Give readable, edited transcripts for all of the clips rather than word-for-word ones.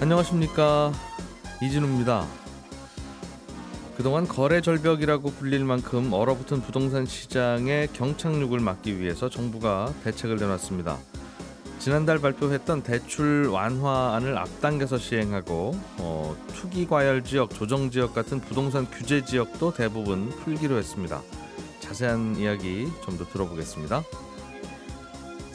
안녕하십니까, 이진우입니다. 그동안 거래 절벽이라고 불릴 만큼 얼어붙은 부동산 시장의 경착륙을 막기 위해서 정부가 대책을 내놨습니다. 지난달 발표했던 대출 완화안을 앞당겨서 시행하고 투기 과열 지역, 조정 지역 같은 부동산 규제 지역도 대부분 풀기로 했습니다. 자세한 이야기 좀 더 들어보겠습니다.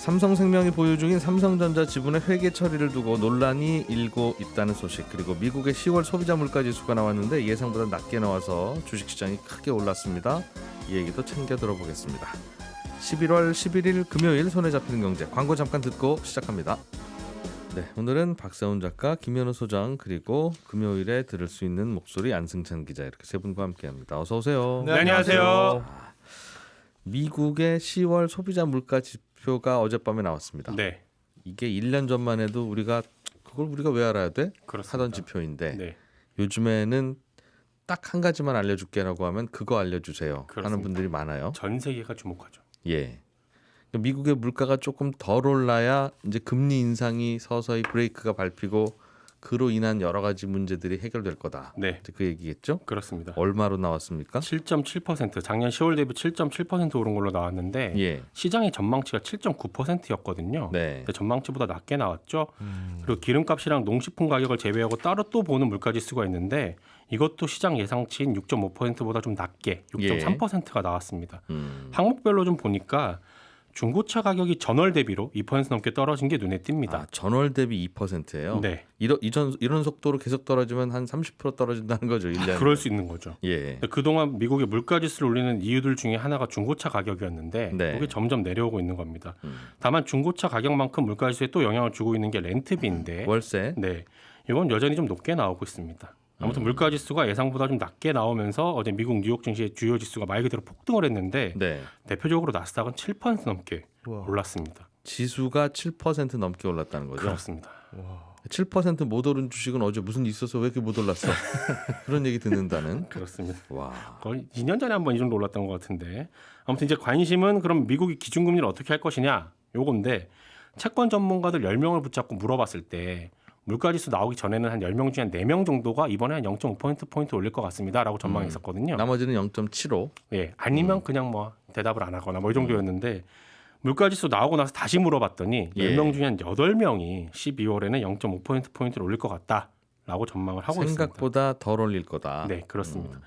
삼성생명이 보유 중인 삼성전자 지분의 회계 처리를 두고 논란이 일고 있다는 소식, 그리고 미국의 10월 소비자 물가지수가 나왔는데 예상보다 낮게 나와서 주식시장이 크게 올랐습니다. 이 얘기도 챙겨 들어보겠습니다. 11월 11일 금요일 손에 잡히는 경제, 광고 잠깐 듣고 시작합니다. 네, 오늘은 박세훈 작가, 김현우 소장, 그리고 금요일에 들을 수 있는 목소리 안승찬 기자, 이렇게 세 분과 함께합니다. 어서 오세요. 네, 안녕하세요. 미국의 10월 소비자 물가 지표가 어젯밤에 나왔습니다. 네. 이게 1년 전만 해도 우리가 왜 알아야 돼? 그렇습니다. 하던 지표인데 네. 요즘에는 딱 한 가지만 알려줄게라고 하면 그거 알려주세요 그렇습니다. 하는 분들이 많아요. 전 세계가 주목하죠. 예. 미국의 물가가 조금 덜 올라야 이제 금리 인상이 서서히 브레이크가 밟히고 그로 인한 여러 가지 문제들이 해결될 거다. 네. 이제 그 얘기겠죠? 그렇습니다. 얼마로 나왔습니까? 7.7%, 작년 10월 대비 7.7% 오른 걸로 나왔는데 예. 시장의 전망치가 7.9%였거든요. 네. 전망치보다 낮게 나왔죠. 그리고 기름값이랑 농식품 가격을 제외하고 따로 또 보는 물가지수가 있는데 이것도 시장 예상치인 6.5%보다 좀 낮게 6.3%가 나왔습니다. 항목별로 좀 보니까 중고차 가격이 전월 대비로 2% 넘게 떨어진 게 눈에 띕니다. 아, 전월 대비 2%예요? 네. 이런 속도로 계속 떨어지면 한 30% 떨어진다는 거죠. 1년에. 그럴 수 있는 거죠. 예. 그동안 미국의 물가지수를 올리는 이유들 중에 하나가 중고차 가격이었는데 네. 이게 점점 내려오고 있는 겁니다. 다만 중고차 가격만큼 물가지수에 또 영향을 주고 있는 게 렌트비인데 월세. 네, 이건 여전히 좀 높게 나오고 있습니다. 아무튼 물가지수가 예상보다 좀 낮게 나오면서 어제 미국 뉴욕 증시의 주요 지수가 말 그대로 폭등을 했는데 네. 대표적으로 나스닥은 7% 넘게 올랐습니다. 지수가 7% 넘게 올랐다는 거죠. 그렇습니다. 7%못 오른 주식은 어제 무슨 일 있어서 왜 이렇게 못 올랐어? 그런 얘기 듣는다는. 그렇습니다. 와. 거의 2년 전에 한번 이 정도 올랐던 것 같은데 아무튼 이제 관심은 그럼 미국이 기준금리를 어떻게 할 것이냐 요건데 채권 전문가들 10명을 붙잡고 물어봤을 때 물가지수 나오기 전에는 한 10명 중에 한 4명 정도가 이번에 한 0.5%포인트 올릴 것 같습니다 라고 전망했었거든요. 나머지는 0.75. 예, 아니면 그냥 뭐 대답을 안 하거나 뭐 이 정도였는데 물가지수 나오고 나서 다시 물어봤더니 예. 10명 중에 한 8명이 12월에는 0.5%포인트를 올릴 것 같다라고 전망을 하고 있습니다. 생각보다 덜 올릴 거다. 네, 그렇습니다.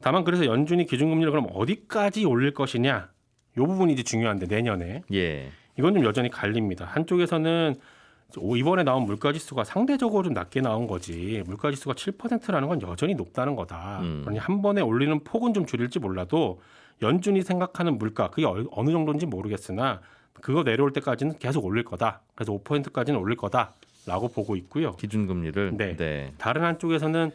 다만 그래서 연준이 기준금리를 그럼 어디까지 올릴 것이냐 이 부분이 이제 중요한데 내년에 예. 이건 이건 좀 여전히 갈립니다. 한쪽에서는 이번에 나온 물가지수가 상대적으로 좀 낮게 나온 거지 물가지수가 7%라는 건 여전히 높다는 거다. 그러니 한 번에 올리는 폭은 좀 줄일지 몰라도 연준이 생각하는 물가 그게 어느 정도인지 모르겠으나 그거 내려올 때까지는 계속 올릴 거다. 그래서 5%까지는 올릴 거다라고 보고 있고요. 기준금리를. 네. 다른 한쪽에서는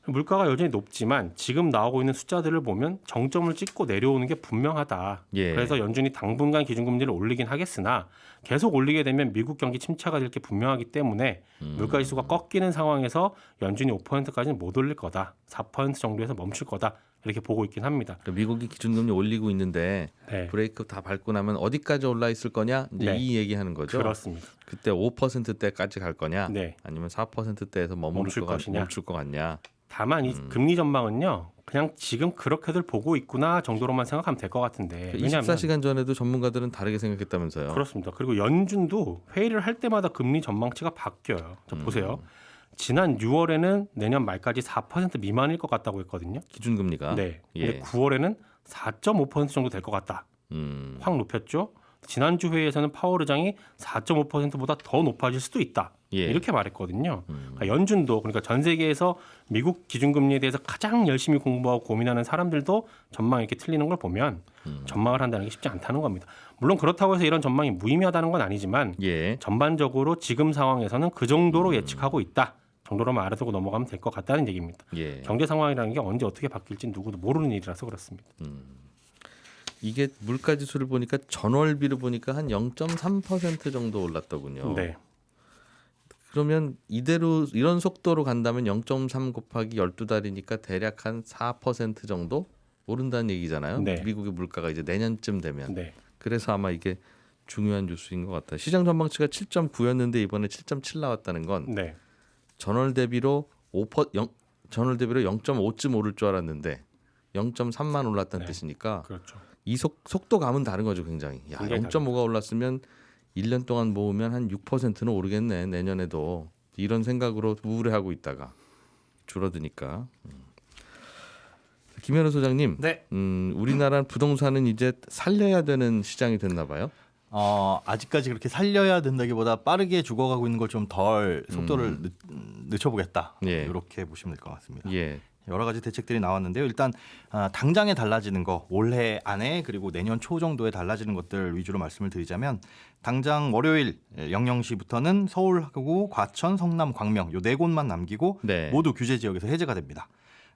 물가가 여전히 높지만 지금 나오고 있는 숫자들을 보면 정점을 찍고 내려오는 게 분명하다. 예. 그래서 연준이 당분간 기준금리를 올리긴 하겠으나 계속 올리게 되면 미국 경기 침체가 될 게 분명하기 때문에 물가지수가 꺾이는 상황에서 연준이 5%까지는 못 올릴 거다. 4% 정도에서 멈출 거다. 이렇게 보고 있긴 합니다. 그러니까 미국이 기준금리 올리고 있는데 네. 브레이크 다 밟고 나면 어디까지 올라 있을 거냐? 이제 네. 이 얘기하는 거죠. 그렇습니다. 그때 5%대까지 갈 거냐? 네. 아니면 4%대에서 멈출 멈출 것 같냐? 다만 이 금리 전망은요. 그냥 지금 그렇게들 보고 있구나 정도로만 생각하면 될 것 같은데. 왜냐하면 24시간 전에도 전문가들은 다르게 생각했다면서요. 그렇습니다. 그리고 연준도 회의를 할 때마다 금리 전망치가 바뀌어요. 자, 보세요. 지난 6월에는 내년 말까지 4% 미만일 것 같다고 했거든요. 기준금리가. 네. 예. 근데 9월에는 4.5% 정도 될 것 같다. 확 높였죠. 지난주 회의에서는 파월 의장이 4.5%보다 더 높아질 수도 있다. 예. 이렇게 말했거든요. 그러니까 연준도 그러니까 전 세계에서 미국 기준금리에 대해서 가장 열심히 공부하고 고민하는 사람들도 전망이 이렇게 틀리는 걸 보면 전망을 한다는 게 쉽지 않다는 겁니다. 물론 그렇다고 해서 이런 전망이 무의미하다는 건 아니지만 예. 전반적으로 지금 상황에서는 그 정도로 예측하고 있다. 정도로만 알아두고 넘어가면 될 것 같다는 얘기입니다. 예. 경제 상황이라는 게 언제 어떻게 바뀔지 누구도 모르는 일이라서 그렇습니다. 이게 물가지수를 보니까 전월비로 보니까 한 0.3% 정도 올랐더군요. 네. 그러면 이대로 이런 속도로 간다면 0.3 곱하기 12달이니까 대략 한 4% 정도 오른다는 얘기잖아요. 네. 미국의 물가가 이제 내년쯤 되면. 네. 그래서 아마 이게 중요한 뉴스인 것 같아요. 시장 전망치가 7.9였는데 이번에 7.7 나왔다는 건 네. 전월 대비로 0.5쯤 오를 줄 알았는데 0.3만 올랐다는 네. 뜻이니까 그렇죠. 이 속도감은 다른 거죠, 굉장히. 야, 굉장히 0.5가 올랐으면 1년 동안 모으면 한 6%는 오르겠네, 내년에도. 이런 생각으로 우울해하고 있다가 줄어드니까. 김현우 소장님, 네. 우리나라 부동산은 이제 살려야 되는 시장이 됐나 봐요. 아직까지 그렇게 살려야 된다기보다 빠르게 죽어가고 있는 걸 좀 덜 속도를 늦춰보겠다. 예. 이렇게 보시면 될 것 같습니다. 예. 여러 가지 대책들이 나왔는데요. 일단 당장에 달라지는 거 올해 안에 그리고 내년 초 정도에 달라지는 것들 위주로 말씀을 드리자면 당장 월요일 00시부터는 서울하고 과천, 성남, 광명 요 네 곳만 남기고 네. 모두 규제 지역에서 해제가 됩니다.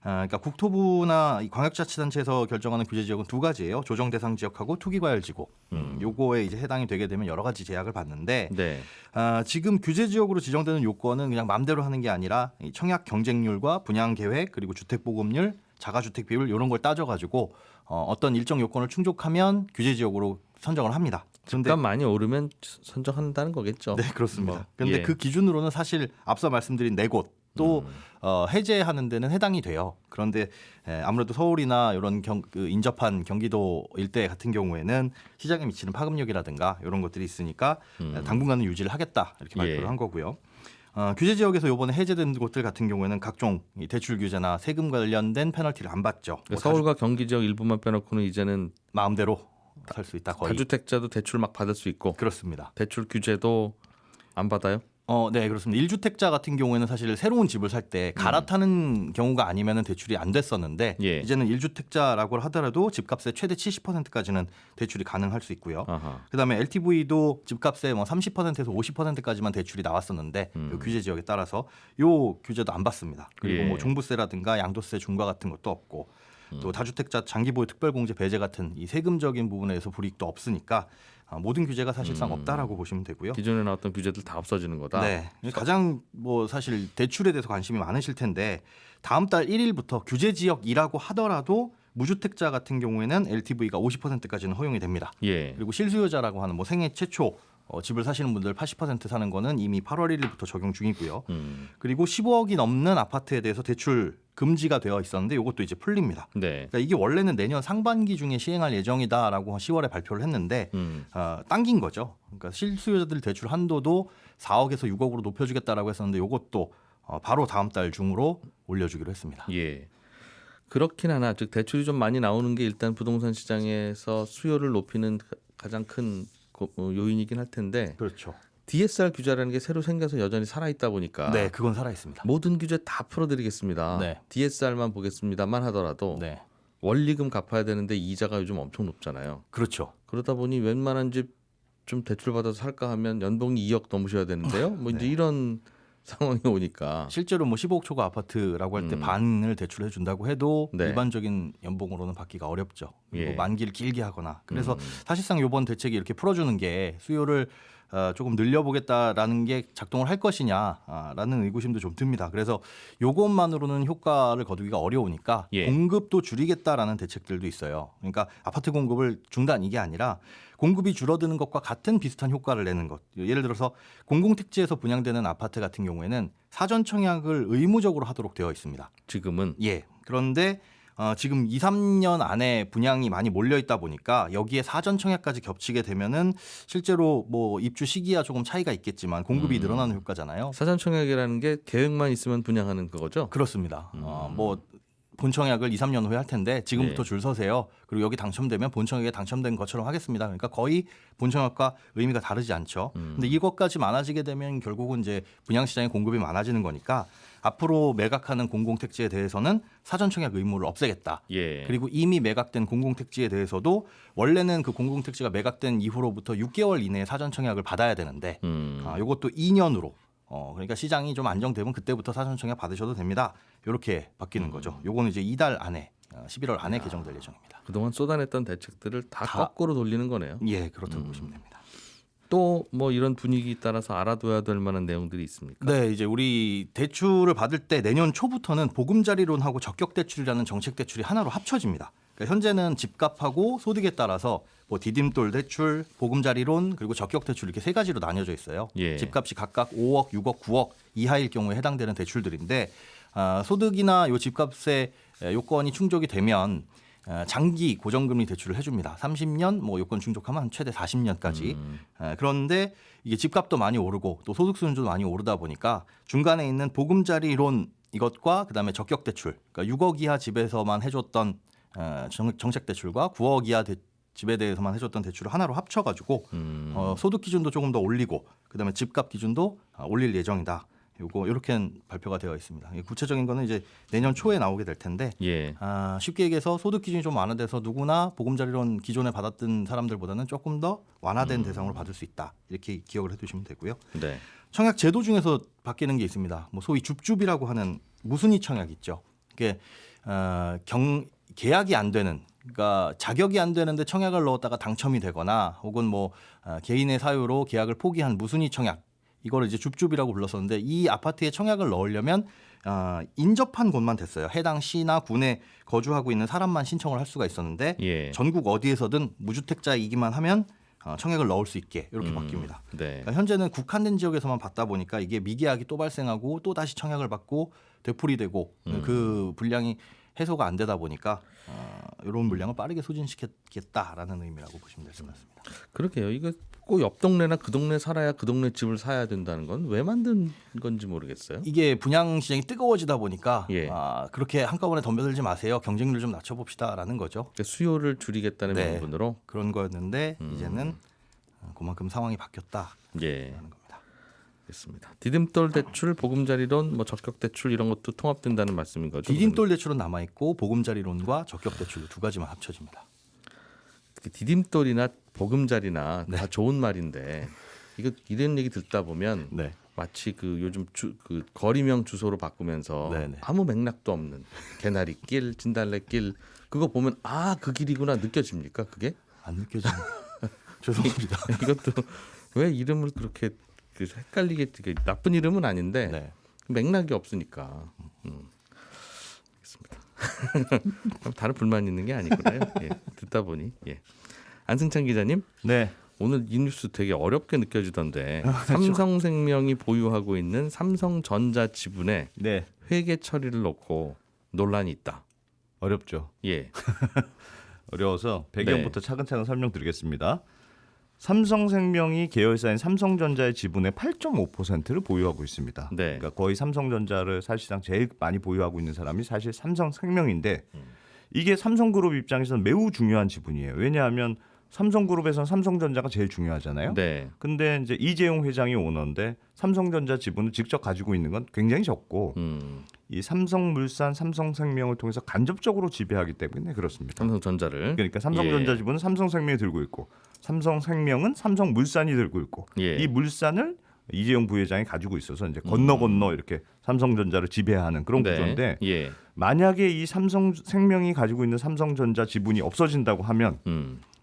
그러니까 국토부나 이 광역자치단체에서 결정하는 규제 지역은 두 가지예요. 조정 대상 지역하고 투기과열지구. 요거에 이제 해당이 되게 되면 여러 가지 제약을 받는데 네. 지금 규제 지역으로 지정되는 요건은 그냥 마음대로 하는 게 아니라 이 청약 경쟁률과 분양 계획 그리고 주택 보급률, 자가주택 비율 이런 걸 따져가지고 어떤 일정 요건을 충족하면 규제 지역으로 선정을 합니다. 그런데 집값 많이 오르면 선정한다는 거겠죠. 네 그렇습니다. 그런데 예. 그 기준으로는 사실 앞서 말씀드린 네 곳 또 해제하는 데는 해당이 돼요. 그런데 아무래도 서울이나 이런 인접한 경기도 일대 같은 경우에는 시장에 미치는 파급력이라든가 이런 것들이 있으니까 당분간은 유지를 하겠다 이렇게 발표를 예. 한 거고요. 규제 지역에서 이번에 해제된 곳들 같은 경우에는 각종 이 대출 규제나 세금 관련된 페널티를 안 받죠. 그러니까 서울과 경기 지역 일부만 빼놓고는 이제는 마음대로 살 수 있다 거의. 다주택자도 대출 막 받을 수 있고 그렇습니다. 대출 규제도 안 받아요? 네, 그렇습니다. 1주택자 같은 경우에는 사실 새로운 집을 살 때 갈아타는 경우가 아니면 대출이 안 됐었는데 예. 이제는 1주택자라고 하더라도 집값의 최대 70%까지는 대출이 가능할 수 있고요. 아하. 그다음에 LTV도 집값의 30%에서 50%까지만 대출이 나왔었는데 요 규제 지역에 따라서 요 규제도 안 받습니다. 그리고 예. 뭐 종부세라든가 양도세 중과 같은 것도 없고 또 다주택자 장기보유 특별공제 배제 같은 이 세금적인 부분에서 불이익도 없으니까 모든 규제가 사실상 없다라고 보시면 되고요. 기존에 나왔던 규제들 다 없어지는 거다. 네. 가장 사실 대출에 대해서 관심이 많으실 텐데 다음 달 1일부터 규제 지역이라고 하더라도 무주택자 같은 경우에는 LTV가 50%까지는 허용이 됩니다. 예. 그리고 실수요자라고 하는 생애 최초 집을 사시는 분들 80% 사는 거는 이미 8월 1일부터 적용 중이고요. 그리고 15억이 넘는 아파트에 대해서 대출 금지가 되어 있었는데 이것도 이제 풀립니다. 네. 그러니까 이게 원래는 내년 상반기 중에 시행할 예정이다라고 10월에 발표를 했는데 당긴 거죠. 그러니까 실수요자들 대출 한도도 4억에서 6억으로 높여주겠다라고 했었는데 이것도 바로 다음 달 중으로 올려주기로 했습니다. 예. 그렇긴 하나 즉 대출이 좀 많이 나오는 게 일단 부동산 시장에서 수요를 높이는 가장 큰 요인이긴 할 텐데 그렇죠. DSR 규제라는 게 새로 생겨서 여전히 살아있다 보니까 네, 그건 살아 있습니다. 모든 규제 다 풀어드리겠습니다. 네. DSR만 보겠습니다만 하더라도 네, 원리금 갚아야 되는데 이자가 요즘 엄청 높잖아요. 그렇죠. 그러다 보니 웬만한 집 좀 대출 받아서 살까 하면 연봉이 2억 넘으셔야 되는데요. 뭐 이제 이런 상황이 오니까 실제로 15억 초과 아파트라고 할 때 반을 대출해 준다고 해도 네. 일반적인 연봉으로는 받기가 어렵죠. 그리고 예. 만기를 길게 하거나. 그래서 사실상 이번 대책이 이렇게 풀어주는 게 수요를 조금 늘려보겠다라는 게 작동을 할 것이냐라는 의구심도 좀 듭니다. 그래서 이것만으로는 효과를 거두기가 어려우니까 예. 공급도 줄이겠다라는 대책들도 있어요. 그러니까 아파트 공급을 중단 이게 아니라 공급이 줄어드는 것과 같은 비슷한 효과를 내는 것. 예를 들어서 공공택지에서 분양되는 아파트 같은 경우에는 사전 청약을 의무적으로 하도록 되어 있습니다. 지금은 예. 그런데 지금 2, 3년 안에 분양이 많이 몰려 있다 보니까 여기에 사전 청약까지 겹치게 되면은 실제로 입주 시기와 조금 차이가 있겠지만 공급이 늘어나는 효과잖아요. 사전 청약이라는 게 계획만 있으면 분양하는 그거죠. 그렇습니다. 본청약을 2, 3년 후에 할 텐데 지금부터 네. 줄 서세요. 그리고 여기 당첨되면 본청약에 당첨된 것처럼 하겠습니다. 그러니까 거의 본청약과 의미가 다르지 않죠. 근데 이것까지 많아지게 되면 결국은 이제 분양시장에 공급이 많아지는 거니까 앞으로 매각하는 공공택지에 대해서는 사전청약 의무를 없애겠다. 예. 그리고 이미 매각된 공공택지에 대해서도 원래는 그 공공택지가 매각된 이후로부터 6개월 이내에 사전청약을 받아야 되는데 이것도 2년으로 그러니까 시장이 좀 안정되면 그때부터 사전청약 받으셔도 됩니다. 이렇게 바뀌는 거죠. 요거는 이제 이달 안에 11월 안에 개정될 예정입니다. 그동안 쏟아냈던 대책들을 다 거꾸로 돌리는 거네요. 예, 그렇다고 보시면 됩니다. 또 뭐 이런 분위기 따라서 알아둬야 될 만한 내용들이 있습니까? 네, 이제 우리 대출을 받을 때 내년 초부터는 보금자리론하고 적격대출이라는 정책대출이 하나로 합쳐집니다. 그러니까 현재는 집값하고 소득에 따라서 뭐 디딤돌 대출, 보금자리론 그리고 적격 대출 이렇게 세 가지로 나뉘어져 있어요. 예. 집값이 각각 5억, 6억, 9억 이하일 경우에 해당되는 대출들인데 소득이나 요 집값의 요건이 충족이 되면 장기 고정금리 대출을 해줍니다. 30년 뭐 요건 충족하면 최대 40년까지. 그런데 이게 집값도 많이 오르고 또 소득 수준도 많이 오르다 보니까 중간에 있는 보금자리론 이것과 그다음에 적격 대출, 그러니까 6억 이하 집에서만 해줬던 정책 대출과 9억 이하 집에 대해서만 해줬던 대출을 하나로 합쳐가지고 소득 기준도 조금 더 올리고 그다음에 집값 기준도 올릴 예정이다. 요거 이렇게 발표가 되어 있습니다. 구체적인 거는 이제 내년 초에 나오게 될 텐데 예. 쉽게 얘기해서 소득 기준이 좀 완화돼서 누구나 보금자리론 기존에 받았던 사람들보다는 조금 더 완화된 대상으로 받을 수 있다. 이렇게 기억을 해두시면 되고요. 네. 청약 제도 중에서 바뀌는 게 있습니다. 뭐 소위 줍줍이라고 하는 무순위 청약 있죠. 이게 계약이 안 되는, 그러니까 자격이 안 되는데 청약을 넣었다가 당첨이 되거나 혹은 뭐 개인의 사유로 계약을 포기한 무순위 청약, 이거를 이제 줍줍이라고 불렀었는데 이 아파트에 청약을 넣으려면 인접한 곳만 됐어요. 해당 시나 군에 거주하고 있는 사람만 신청을 할 수가 있었는데 예. 전국 어디에서든 무주택자이기만 하면 청약을 넣을 수 있게 이렇게 바뀝니다. 네. 그러니까 현재는 국한된 지역에서만 받다 보니까 이게 미계약이 또 발생하고 또 다시 청약을 받고 되풀이되고 그 분량이 해소가 안 되다 보니까 이런 물량을 빠르게 소진시키겠다라는 의미라고 보시면 될 것 같습니다. 그러게요. 이거 꼭 옆 동네나 그 동네 살아야 그 동네 집을 사야 된다는 건 왜 만든 건지 모르겠어요. 이게 분양 시장이 뜨거워지다 보니까 예. 그렇게 한꺼번에 덤벼들지 마세요. 경쟁률 좀 낮춰봅시다라는 거죠. 그러니까 수요를 줄이겠다는 네. 명분으로. 그런 거였는데 이제는 그만큼 상황이 바뀌었다라는 예. 겁니다. 알겠습니다. 디딤돌 대출, 보금자리론, 뭐 적격 대출 이런 것도 통합된다는 말씀인 거죠. 디딤돌 대출은 남아 있고 보금자리론과 적격 대출 두 가지만 합쳐집니다. 디딤돌이나 보금자리나 네. 다 좋은 말인데 이거 이런 얘기 듣다 보면 네. 마치 그 요즘 그 거리명 주소로 바꾸면서 네네. 아무 맥락도 없는 개나리길, 진달래길 그거 보면 그 길이구나 느껴집니까? 그게? 안 느껴지는. 죄송합니다. 이것도 왜 이름을 그렇게 헷갈리게 나쁜 이름은 아닌데 네. 맥락이 없으니까. 알겠습니다. 다른 불만 있는 게 아니구나요. 예, 듣다 보니. 예. 안승찬 기자님. 네. 오늘 이 뉴스 되게 어렵게 느껴지던데 삼성생명이 보유하고 있는 삼성전자 지분에 네. 회계 처리를 놓고 논란이 있다. 어렵죠. 예. 어려워서 배경부터 차근차근 설명드리겠습니다. 삼성생명이 계열사인 삼성전자의 지분의 8.5%를 보유하고 있습니다. 네. 그러니까 거의 삼성전자를 사실상 제일 많이 보유하고 있는 사람이 사실 삼성생명인데 이게 삼성그룹 입장에서는 매우 중요한 지분이에요. 왜냐하면 삼성그룹에서는 삼성전자가 제일 중요하잖아요. 네. 근데 이제 이재용 회장이 오너인데 삼성전자 지분을 직접 가지고 있는 건 굉장히 적고 이 삼성물산, 삼성생명을 통해서 간접적으로 지배하기 때문에 그렇습니다. 삼성전자를. 그러니까 삼성전자 예. 지분은 삼성생명이 들고 있고 삼성생명은 삼성물산이 들고 있고 예. 이 물산을 이재용 부회장이 가지고 있어서 이제 건너 이렇게 삼성전자를 지배하는 그런 네. 구조인데 예. 만약에 이 삼성생명이 가지고 있는 삼성전자 지분이 없어진다고 하면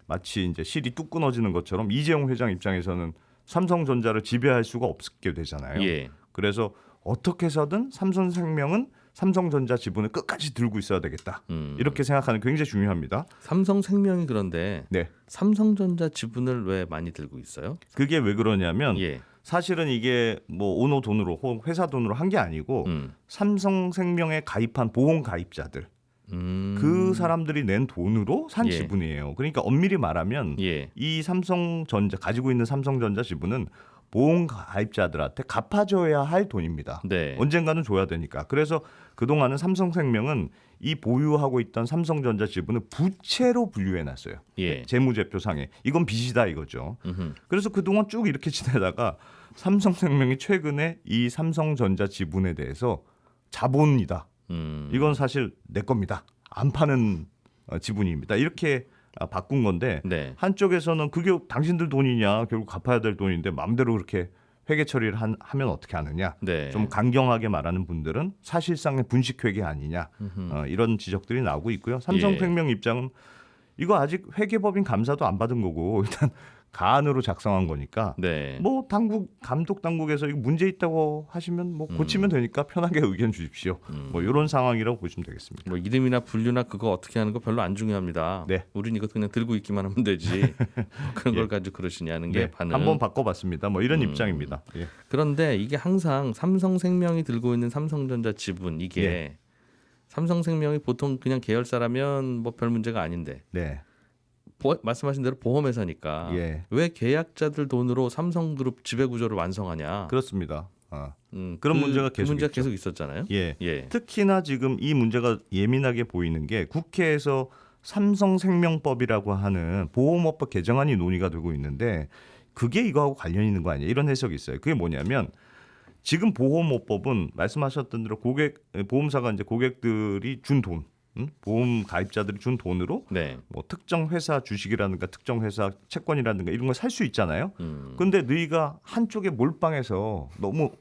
마치 이제 실이 뚝 끊어지는 것처럼 이재용 회장 입장에서는 삼성전자를 지배할 수가 없게 되잖아요. 예. 그래서 어떻게 해서든 삼성생명은 삼성전자 지분을 끝까지 들고 있어야 되겠다. 이렇게 생각하는 게 굉장히 중요합니다. 삼성생명이 그런데 네. 삼성전자 지분을 왜 많이 들고 있어요? 그게 왜 그러냐면 예. 사실은 이게 뭐 오너 돈으로 혹은 회사 돈으로 한 게 아니고 삼성생명에 가입한 보험 가입자들 그 사람들이 낸 돈으로 산 예. 지분이에요. 그러니까 엄밀히 말하면 예. 이 삼성전자 가지고 있는 삼성전자 지분은 보험 가입자들한테 갚아줘야 할 돈입니다. 네. 언젠가는 줘야 되니까. 그래서 그동안은 삼성생명은 이 보유하고 있던 삼성전자 지분을 부채로 분류해놨어요. 예. 재무제표상에. 이건 빚이다 이거죠. 음흠. 그래서 그동안 쭉 이렇게 지내다가 삼성생명이 최근에 이 삼성전자 지분에 대해서 자본이다. 이건 사실 내 겁니다. 안 파는 지분입니다. 이렇게 바꾼 건데 네. 한쪽에서는 그게 당신들 돈이냐 결국 갚아야 될 돈인데 마음대로 그렇게 회계 처리를 하면 어떻게 하느냐. 네. 좀 강경하게 말하는 분들은 사실상의 분식회계 아니냐 이런 지적들이 나오고 있고요. 삼성생명 입장은 이거 아직 회계법인 감사도 안 받은 거고 일단 간으로 작성한 거니까 네. 뭐 감독 당국에서 이거 문제 있다고 하시면 뭐 고치면 되니까 편하게 의견 주십시오. 뭐 이런 상황이라고 보시면 되겠습니다. 뭐 이름이나 분류나 그거 어떻게 하는 거 별로 안 중요합니다. 네. 우린 이거 그냥 들고 있기만 하면 되지. 그런 예. 걸 가지고 그러시냐는 게 네, 반응. 한번 바꿔봤습니다. 뭐 이런 입장입니다. 예. 그런데 이게 항상 삼성생명이 들고 있는 삼성전자 지분 이게 예. 삼성생명이 보통 그냥 계열사라면 뭐 별 문제가 아닌데 네. 말씀하신 대로 보험회사니까 예. 왜 계약자들 돈으로 삼성그룹 지배구조를 완성하냐? 그렇습니다. 그런 문제가 계속 문제가 있죠. 계속 있었잖아요. 예. 예. 특히나 지금 이 문제가 예민하게 보이는 게 국회에서 삼성생명법이라고 하는 보험업법 개정안이 논의가 되고 있는데 그게 이거하고 관련이 있는 거 아니에요? 이런 해석이 있어요. 그게 뭐냐면 지금 보험업법은 말씀하셨던 대로 보험사가 이제 고객들이 준 돈, 보험 가입자들이 준 돈으로 네. 뭐 특정 회사 주식이라든가 특정 회사 채권이라든가 이런 걸 살 수 있잖아요. 근데 너희가 한쪽에 몰빵해서 너무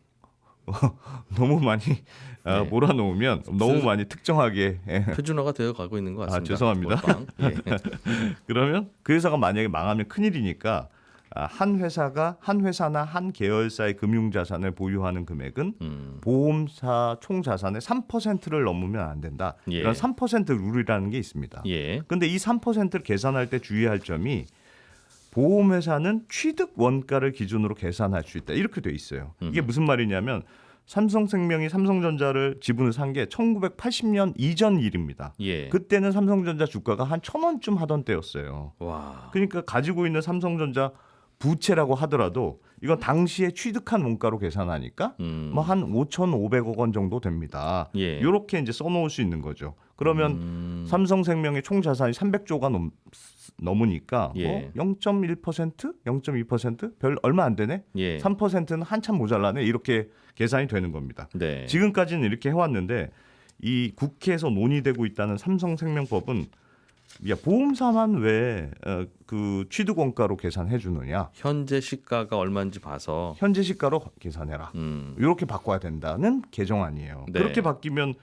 많이 네. 몰아놓으면 너무 많이 특정하게 표준화가 되어 가고 있는 것 같습니다. 죄송합니다. 몰빵. 예. 그러면 그 회사가 만약에 망하면 큰일이니까 한 회사나 한 계열사의 금융자산을 보유하는 금액은 보험사 총 자산의 3%를 넘으면 안 된다. 예. 이런 3% 룰이라는 게 있습니다. 예. 근데 이 3%를 계산할 때 주의할 점이 보험회사는 취득 원가를 기준으로 계산할 수 있다. 이렇게 돼 있어요. 이게 무슨 말이냐면 삼성생명이 삼성전자를 지분을 산 게 1980년 이전 일입니다. 예. 그때는 삼성전자 주가가 한 1,000원쯤 하던 때였어요. 와. 그러니까 가지고 있는 삼성전자 부채라고 하더라도 이건 당시에 취득한 원가로 계산하니까 뭐 한 5,500억 원 정도 됩니다. 예. 이렇게 이제 써놓을 수 있는 거죠. 그러면 삼성생명의 총 자산이 300조가 넘으니까 예. 뭐 0.1%, 0.2%, 별 얼마 안 되네. 예. 3%는 한참 모자라네. 이렇게 계산이 되는 겁니다. 네. 지금까지는 이렇게 해왔는데 이 국회에서 논의되고 있다는 삼성생명법은 야 보험사만 왜 그 취득 원가로 계산해 주느냐? 현재 시가가 얼마인지 봐서 현재 시가로 계산해라. 이렇게 바꿔야 된다는 개정안이에요. 네. 그렇게 바뀌면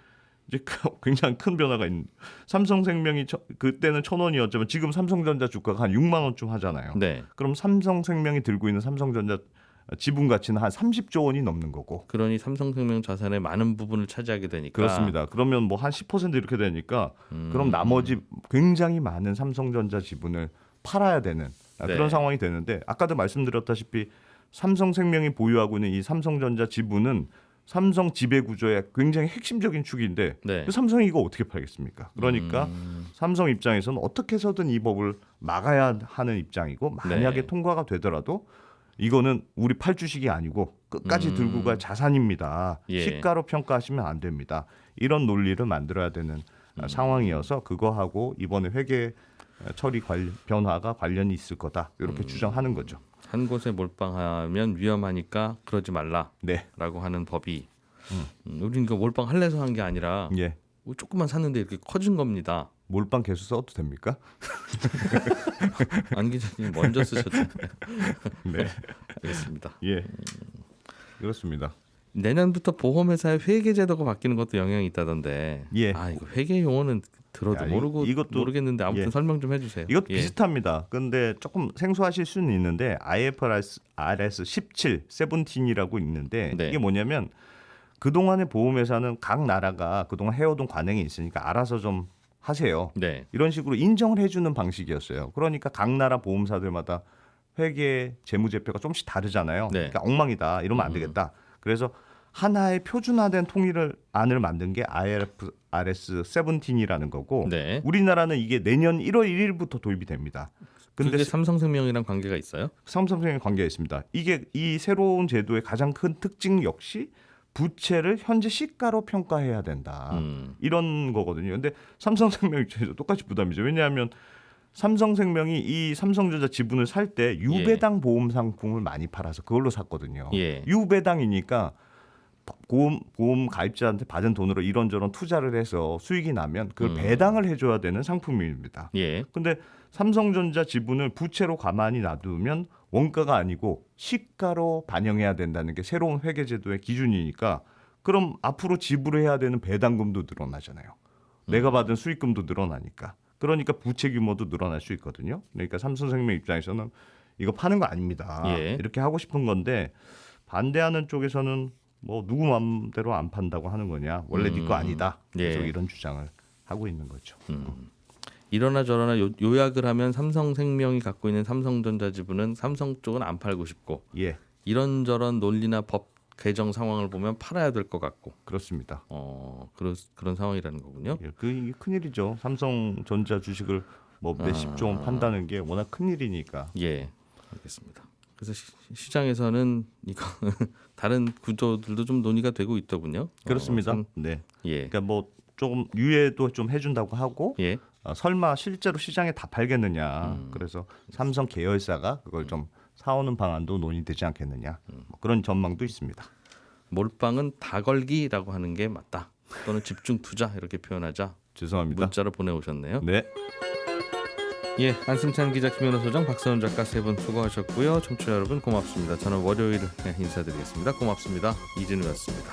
이제 굉장히 큰 변화가 있는. 삼성생명이 그때는 1,000원이었지만 지금 삼성전자 주가가 한 6만 원쯤 하잖아요. 네. 그럼 삼성생명이 들고 있는 삼성전자 지분 가치는 한 30조 원이 넘는 거고. 그러니 삼성생명 자산의 많은 부분을 차지하게 되니까 그렇습니다. 그러면 뭐 한 10% 이렇게 되니까 그럼 나머지 굉장히 많은 삼성전자 지분을 팔아야 되는 네. 그런 상황이 되는데 아까도 말씀드렸다시피 삼성생명이 보유하고 있는 이 삼성전자 지분은 삼성 지배 구조의 굉장히 핵심적인 축인데 네. 삼성이 이거 어떻게 팔겠습니까? 그러니까 삼성 입장에서는 어떻게 해서든 이 법을 막아야 하는 입장이고 만약에 네. 통과가 되더라도 이거는 우리 팔 주식이 아니고 끝까지 들고 갈 자산입니다. 예. 시가로 평가하시면 안 됩니다. 이런 논리를 만들어야 되는 상황이어서 그거하고 이번에 회계 처리 변화가 관련이 있을 거다. 이렇게 주장하는 거죠. 한 곳에 몰빵하면 위험하니까 그러지 말라라고 네. 하는 법이 우리는 그 몰빵 할래서 한 게 아니라 예. 뭐 조금만 샀는데 이렇게 커진 겁니다. 몰빵 개수 써도 됩니까? 안 기자님 먼저 쓰셨잖아요. 네. 알겠습니다. 예. 그렇습니다. 내년부터 보험회사의 회계 제도가 바뀌는 것도 영향이 있다던데. 예. 아 이거 회계 용어는 들어도 야, 모르고 이것도- 모르겠는데 아무튼 예. 설명 좀 해주세요. 이것도 예. 비슷합니다. 근데 조금 생소하실 수는 있는데 IFRS 17, 17이라고 있는데 네. 이게 뭐냐면 그동안의 보험회사는 각 나라가 그동안 해오던 관행이 있으니까 알아서 좀 하세요. 네. 이런 식으로 인정을 해주는 방식이었어요. 그러니까 각 나라 보험사들마다 회계 재무제표가 조금씩 다르잖아요. 네. 그러니까 엉망이다. 이러면 안 되겠다. 그래서 하나의 표준화된 안을 만든 게 IFRS 17이라는 거고 네. 우리나라는 이게 내년 1월 1일부터 도입이 됩니다. 근데 그게 삼성생명이랑 관계가 있어요? 삼성생명에 관계가 있습니다. 이게 이 새로운 제도의 가장 큰 특징 역시 부채를 현재 시가로 평가해야 된다. 이런 거거든요. 근데 삼성생명 입장에서 똑같이 부담이죠. 왜냐하면 삼성생명이 이 삼성전자 지분을 살 때 유배당 보험 상품을 많이 팔아서 그걸로 샀거든요. 예. 유배당이니까 보험 가입자한테 받은 돈으로 이런저런 투자를 해서 수익이 나면 그걸 배당을 해줘야 되는 상품입니다. 예. 근데 삼성전자 지분을 부채로 가만히 놔두면 원가가 아니고 시가로 반영해야 된다는 게 새로운 회계제도의 기준이니까 그럼 앞으로 지불해야 되는 배당금도 늘어나잖아요. 내가 받은 수익금도 늘어나니까. 그러니까 부채 규모도 늘어날 수 있거든요. 그러니까 삼성생명 입장에서는 이거 파는 거 아닙니다. 예. 이렇게 하고 싶은 건데 반대하는 쪽에서는 뭐 누구 마음대로 안 판다고 하는 거냐. 원래 네 거 아니다. 계속 예. 이런 주장을 하고 있는 거죠. 이러나 저러나 요약을 하면 삼성생명이 갖고 있는 삼성전자 지분은 삼성 쪽은 안 팔고 싶고 예, 이런저런 논리나 법 개정 상황을 보면 팔아야 될 것 같고 그렇습니다. 그런 상황이라는 거군요. 예, 이게 큰일이죠. 삼성전자 주식을 뭐 몇십조 원 판다는 게 워낙 큰일이니까. 예, 알겠습니다. 그래서 시장에서는 이거 다른 구조들도 좀 논의가 되고 있더군요. 그렇습니다. 네. 예, 그러니까 뭐 조금 유예도 좀 해준다고 하고 예, 설마 실제로 시장에 다 팔겠느냐. 그래서 삼성 계열사가 그걸 좀 사오는 방안도 논의되지 않겠느냐. 뭐 그런 전망도 있습니다. 몰빵은 다 걸기라고 하는 게 맞다. 또는 집중 투자 이렇게 표현하자. 죄송합니다. 문자로 보내오셨네요. 네. 예, 안승찬 기자, 김현우 소장, 박선훈 작가 세 분 수고하셨고요. 청취자 여러분 고맙습니다. 저는 월요일 인사드리겠습니다. 고맙습니다. 이진우였습니다.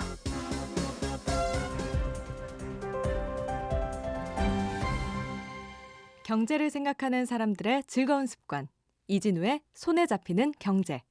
경제를 생각하는 사람들의 즐거운 습관. 이진우의 손에 잡히는 경제.